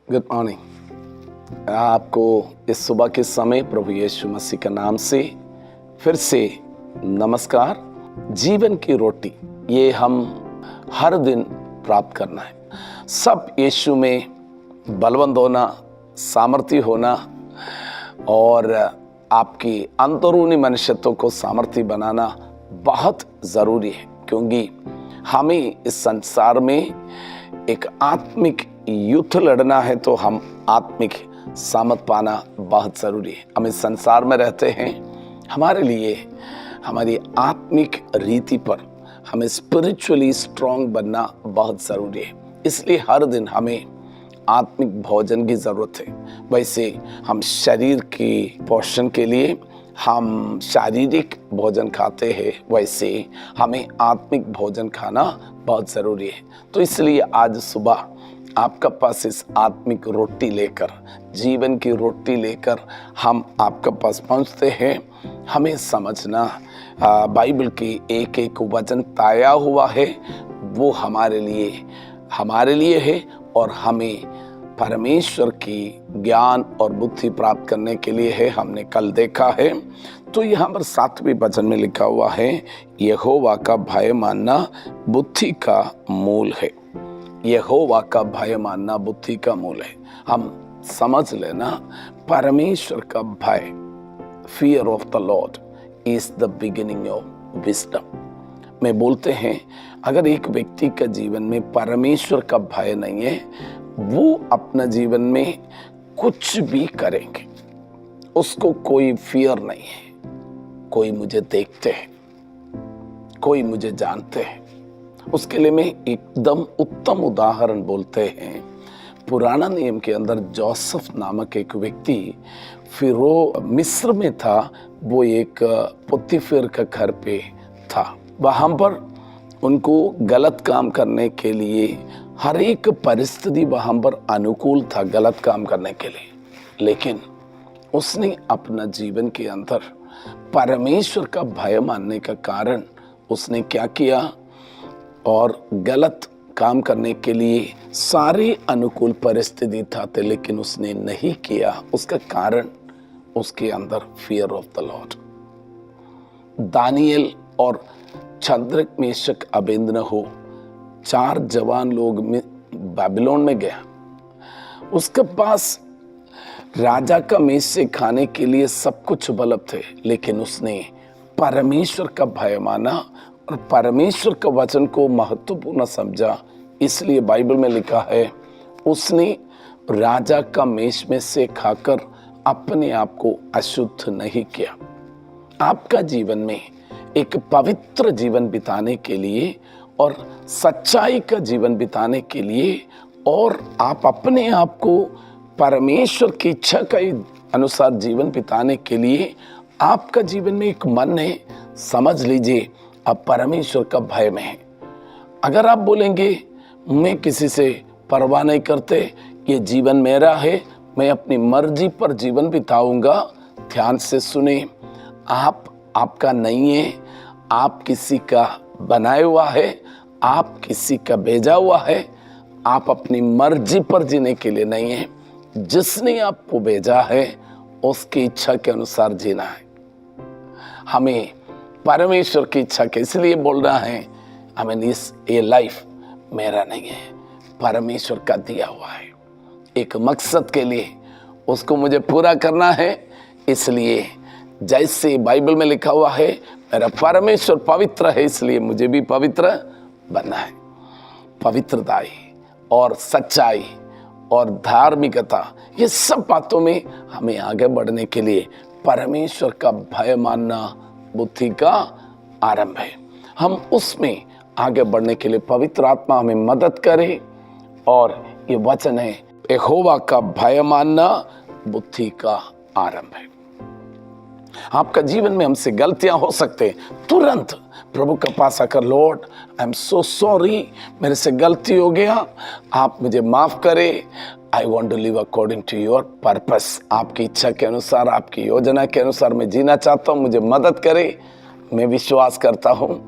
Good morning. आपको इस सुबह के समय प्रभु यीशु मसीह के नाम से फिर से नमस्कार। जीवन की रोटी ये हम हर दिन प्राप्त करना है। सब यीशु में बलवंत होना, सामर्थ्य होना और आपकी अंदरूनी मनुष्यत्व को सामर्थ्य बनाना बहुत ज़रूरी है, क्योंकि हमें इस संसार में एक आत्मिक युद्ध लड़ना है। तो हम आत्मिक सामर्थ पाना बहुत ज़रूरी है। हम इस संसार में रहते हैं, हमारे लिए हमारी आत्मिक रीति पर हमें स्पिरिचुअली स्ट्रांग बनना बहुत ज़रूरी है। इसलिए हर दिन हमें आत्मिक भोजन की ज़रूरत है। वैसे हम शरीर की पोषण के लिए हम शारीरिक भोजन खाते हैं, वैसे हमें आत्मिक भोजन खाना बहुत ज़रूरी है। तो इसलिए आज सुबह आपका पास इस आत्मिक रोटी लेकर, जीवन की रोटी लेकर हम आपके पास पहुंचते हैं। हमें समझना बाइबल की एक एक वचन ताया हुआ है, वो हमारे लिए है और हमें परमेश्वर की ज्ञान और बुद्धि प्राप्त करने के लिए है। हमने कल देखा है, तो यहाँ पर 7वें वचन में लिखा हुआ है, यहोवा का भय मानना बुद्धि का मूल है। यहोवा का भय मानना बुद्धि का मूल है। हम समझ लेना, परमेश्वर का भय, fear of the Lord is the beginning of wisdom. में बोलते हैं, अगर एक व्यक्ति का जीवन में परमेश्वर का भय नहीं है, वो अपना जीवन में कुछ भी करेंगे, उसको कोई फियर नहीं है। कोई मुझे देखते हैं, कोई मुझे जानते हैं, उसके लिए मैं एकदम उत्तम उदाहरण बोलते हैं। पुराना नियम के अंदर जोसेफ नामक एक व्यक्ति, फिर वो मिस्र में था, वो एक पोतीफेर का घर पे था। वहाँ पर उनको गलत काम करने के लिए हर एक परिस्थिति वहाँ पर अनुकूल था गलत काम करने के लिए, लेकिन उसने अपना जीवन के अंदर परमेश्वर का भय मानने का कारण उसने क्या किया, और गलत काम करने के लिए सारे अनुकूल परिस्थिति थे, लेकिन उसने नहीं किया। उसका कारण उसके अंदर fear of the Lord. Daniel और शद्रक, मेशक, अबेदनगो 4 जवान लोग में बाबिलोन में गया। उसके पास राजा का मेज से खाने के लिए सब कुछ उपलब्ध थे, लेकिन उसने परमेश्वर का भय माना और परमेश्वर का वचन को महत्वपूर्ण समझा। इसलिए बाइबल में लिखा है, उसने राजा का मेज में से खाकर अपने आप को अशुद्ध नहीं किया। आपका जीवन में एक पवित्र जीवन बिताने के लिए और सच्चाई का जीवन बिताने के लिए, और आप अपने आप को परमेश्वर की इच्छा के अनुसार जीवन बिताने के लिए आपका जीवन में एक मन है। समझ लीजिए, आप परमेश्वर का भय में है। अगर आप बोलेंगे मैं किसी से परवाह नहीं करते, ये जीवन मेरा है, मैं अपनी मर्जी पर जीवन बिताऊंगा, ध्यान से सुने, आपका नहीं है, आप किसी का बनाया हुआ है, आप किसी का भेजा हुआ है। आप अपनी मर्जी पर जीने के लिए नहीं है, जिसने आपको भेजा है उसकी इच्छा के अनुसार जीना है। हमें परमेश्वर की इच्छा के इसलिए बोल रहा है, हमें ये लाइफ मेरा नहीं है, परमेश्वर का दिया हुआ है। एक मकसद के लिए उसको मुझे पूरा करना है। इसलिए जैसे बाइबल में लिखा हुआ है, मेरा परमेश्वर पवित्र है, इसलिए मुझे भी पवित्र बनना है। पवित्रताई और सच्चाई और धार्मिकता, ये सब बातों में हमें आगे बढ़ने के लिए परमेश्वर का भय मानना बुद्धि का आरंभ है। हम उसमें आगे बढ़ने के लिए पवित्र आत्मा हमें मदद करे, और ये वचन है, यहोवा का भय मानना बुद्धि का आरंभ है। आपका जीवन में हमसे गलतियां हो सकते हैं, तुरंत प्रभु के पास आकर, Lord I am so sorry, मेरे से गलती हो गया, आप मुझे माफ करें, I want to live according to your purpose. आपकी इच्छा के अनुसार, आपकी योजना के अनुसार मैं जीना चाहता हूँ, मुझे मदद करें। मैं विश्वास करता हूँ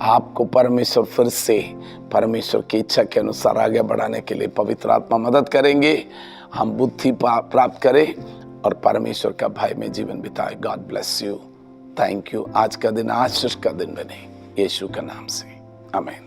आपको परमेश्वर फिर से परमेश्वर की इच्छा के अनुसार आगे बढ़ाने के लिए पवित्र आत्मा मदद करेंगे। हम बुद्धि प्राप्त करें और परमेश्वर का भय में जीवन बिताए। God bless you. Thank you. आज का दिन आशीष का दिन बने, यीशु के नाम से, आमीन।